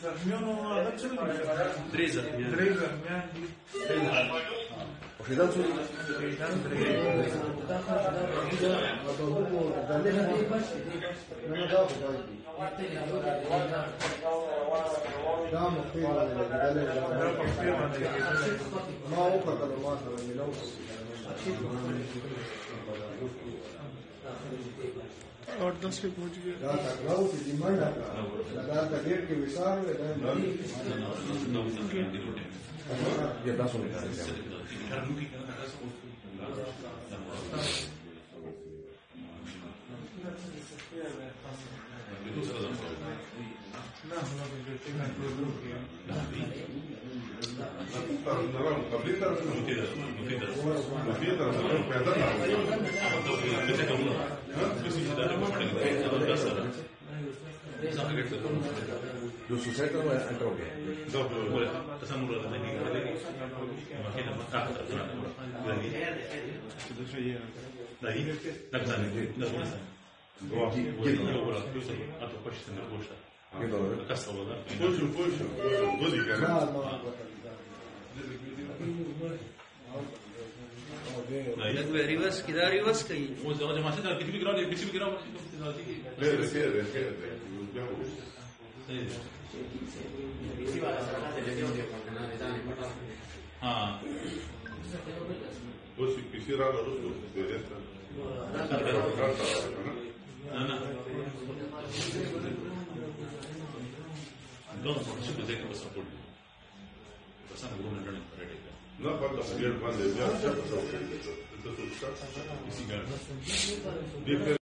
زخمیان اومدن چه میگه؟ درې زخمیان دي. وشیدان شو और 10 पे पहुंच गए ये 10 होने का जो सुसाइड का एंटर हो गया रिवर्स किधर रिवर्स कहीं वो जमा से किसी भी गिराओ हाँ वो किसी रात उसको दे देता No, quando si viene quando è già